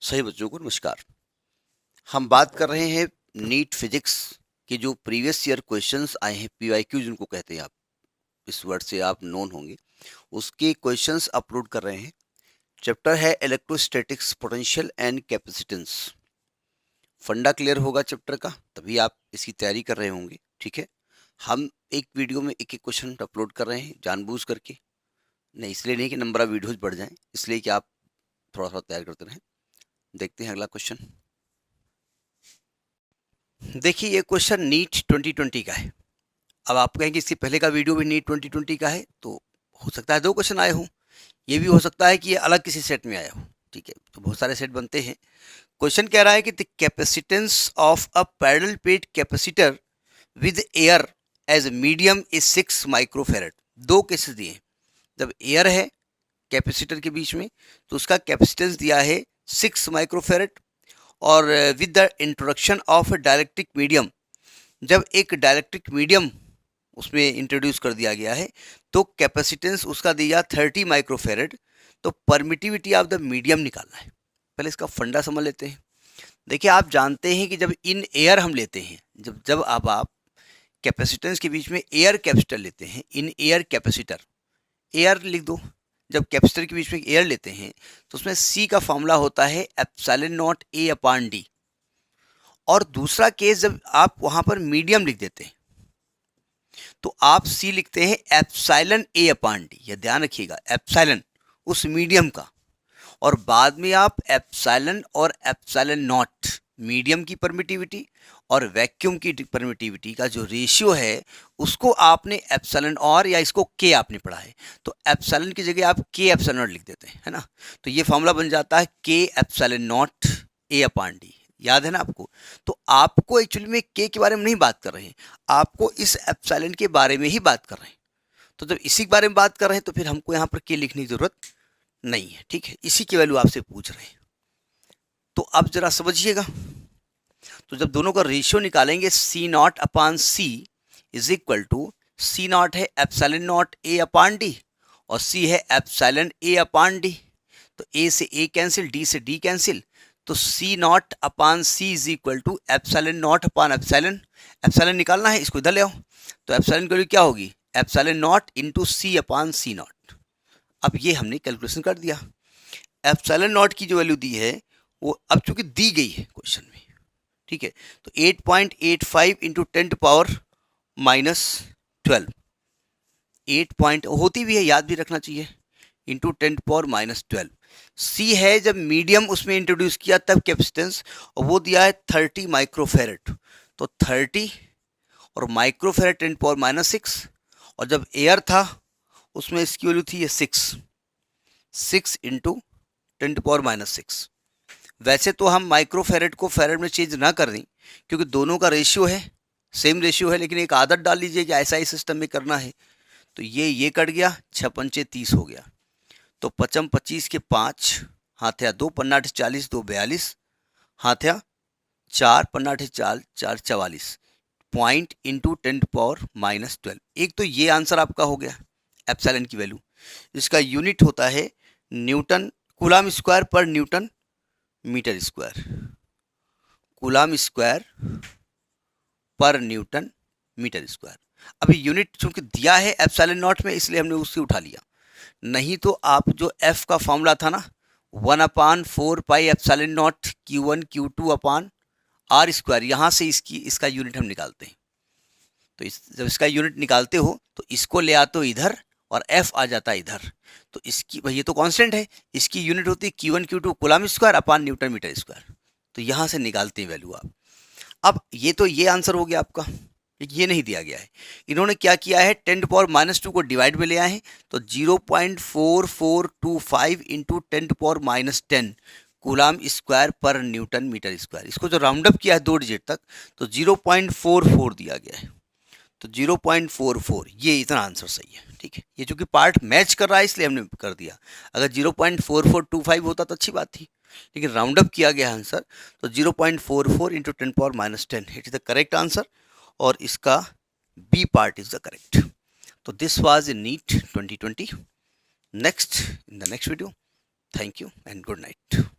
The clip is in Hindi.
सही बच्चों को नमस्कार। हम बात कर रहे हैं नीट फिजिक्स के जो प्रीवियस ईयर क्वेश्चंस आए हैं, पीवाईक्यू जिनको कहते हैं, आप इस वर्ड से आप नोन होंगे, उसके क्वेश्चंस अपलोड कर रहे हैं। चैप्टर है इलेक्ट्रोस्टैटिक्स, पोटेंशियल एंड कैपेसिटेंस। फंडा क्लियर होगा चैप्टर का तभी आप इसकी तैयारी कर रहे होंगे। ठीक है, हम एक वीडियो में एक एक क्वेश्चन अपलोड कर रहे हैं जानबूझ करके, नहीं इसलिए नहीं कि नंबर ऑफ वीडियोज बढ़ जाएं, इसलिए कि आप थोड़ा थोड़ा तैयार करते रहें। देखते हैं अगला क्वेश्चन। देखिए ये क्वेश्चन नीट 2020 का है। अब आप कहेंगे इससे पहले का वीडियो भी नीट 2020 का है, तो हो सकता है दो क्वेश्चन आए हों। ये भी हो सकता है कि ये अलग किसी सेट में आया हो। ठीक है, तो बहुत सारे सेट बनते हैं। क्वेश्चन कह रहा है कि the capacitance of a parallel plate capacitor with air as medium is 6 microfarad. दो केसेस दिए हैं। जब एयर है कैपेसिटर के बीच में तो उसका कैपेसिटेंस दिया है 6 माइक्रोफेरेड, और with the introduction of dielectric medium, जब एक डायलेक्ट्रिक मीडियम उसमें इंट्रोड्यूस कर दिया गया है तो कैपेसिटेंस उसका दिया 30 माइक्रोफेरेड। तो परमिटिविटी ऑफ द मीडियम निकालना है। पहले इसका फंडा समझ लेते हैं। देखिए आप जानते हैं कि जब इन एयर हम लेते हैं, जब जब अब आप कैपेसिटेंस के बीच में एयर कैपेसिटर लेते हैं, इन एयर कैपेसिटर, एयर लिख दो। जब कैपेसिटर के बीच में एयर लेते हैं तो उसमें सी का फॉर्मूला होता है epsilon not A upon D. और दूसरा केस जब आप वहां पर मीडियम लिख देते हैं तो आप सी लिखते हैं एप्सिलॉन ए अपॉन डी। यह ध्यान रखिएगा, एप्सिलॉन उस मीडियम का, और बाद में आप एप्सिलॉन और एप्सिलॉन नॉट मीडियम की परमिटिविटी और वैक्यूम की परमिटिविटी का जो रेशियो है उसको आपने एप्सिलॉन, और या इसको के आपने पढ़ा है तो एप्सिलॉन की जगह आप के एप्सिलॉन नॉट लिख देते हैं, है ना। तो ये फॉर्मूला बन जाता है के epsilon not A upon D. याद है ना आपको। तो आपको एक्चुअली में के के बारे में नहीं बात कर रहे हैं, आपको इस एप्सिलॉन के बारे में ही बात कर रहे हैं। तो जब इसी के बारे में बात कर रहे हैं तो फिर हमको यहाँ पर के लिखने की जरूरत नहीं है। ठीक है, इसी की वैल्यू आपसे पूछ रहे हैं। तो अब जरा समझिएगा। तो जब दोनों का रेशियो निकालेंगे C not upon C is equal to, C not है epsilon not A upon D और सी है एप्सिलॉन ए अपान डी। तो ए से ए कैंसिल, डी से डी कैंसिल, तो C not upon C is equal to epsilon not upon epsilon. Epsilon निकालना है, इसको इधर ले आओ। तो एप्सिलॉन की वैल्यू क्या होगी, epsilon naught into C upon C naught. अब ये हमने कैलकुलेशन कर दिया। एप्सिलॉन नॉट की जो वैल्यू दी है वो अब चूंकि दी गई है क्वेश्चन में, ठीक है, तो 8.85 इंटू 10⁻⁻12, 8 पॉइंट होती भी है, याद भी रखना चाहिए, इंटू 10⁻12। सी है जब मीडियम उसमें इंट्रोड्यूस किया तब कैपेसिटेंस, और वो दिया है 30 माइक्रोफेरेड। तो 30 और माइक्रोफेरेड 10⁻⁻6, और जब एयर था उसमें इसकी वैल्यू थी ये 6 इंटू 10⁻⁻6। वैसे तो हम माइक्रोफेरेड को फेरेड में चेंज ना कर दें क्योंकि दोनों का रेशियो है, सेम रेशियो है, लेकिन एक आदत डाल लीजिए कि ऐसा ही सिस्टम में करना है। तो ये कट गया, 6 पंचे 30 हो गया। तो 55 25 के 5 हाथ या 2 पन्ना 40 2 42 हाथ या 4 पन्ना 4 4 44 पॉइंट इंटू 10⁻⁻12। एक तो ये आंसर आपका हो गया एप्सिलॉन की वैल्यू। इसका यूनिट होता है न्यूटन कूलाम स्क्वायर पर newton metre square, coulomb square पर न्यूटन मीटर स्क्वायर। अभी यूनिट चूंकि दिया है एप्सिलॉन नॉट में इसलिए हमने उससे उठा लिया, नहीं तो आप जो एफ का फॉर्मूला था ना 1/4 pi epsilon naught Q1 Q2 upon R square, यहाँ से इसका यूनिट हम निकालते हैं। तो जब इसका यूनिट निकालते हो तो इसको ले आते हो इधर और एफ आ जाता है इधर। तो इसकी ये तो कांस्टेंट है, इसकी यूनिट होती है Q1 Q2 coulomb square upon newton metre square. तो यहाँ से निकालते हैं वैल्यू आप। अब ये आंसर हो गया आपका, ये नहीं दिया गया है। इन्होंने क्या किया है 10⁻⁻2 को डिवाइड में ले आए हैं, तो 0.4425 इंटू 10⁻⁻10 कूलाम स्क्वायर पर न्यूटन मीटर स्क्वायर। इसको जो राउंड अप किया है 2 डिजिट तक तो 0.44 दिया गया है। तो 0.44 ये इतना आंसर सही है। ठीक है, ये चूंकि पार्ट मैच कर रहा है इसलिए हमने कर दिया। अगर 0.4425 होता तो अच्छी बात थी, लेकिन राउंड अप किया गया आंसर, तो 0.44 into 10⁻⁻10 it is the correct answer, और इसका B part is the correct. तो this was in NEET 2020। Next in the next video, thank you and good night.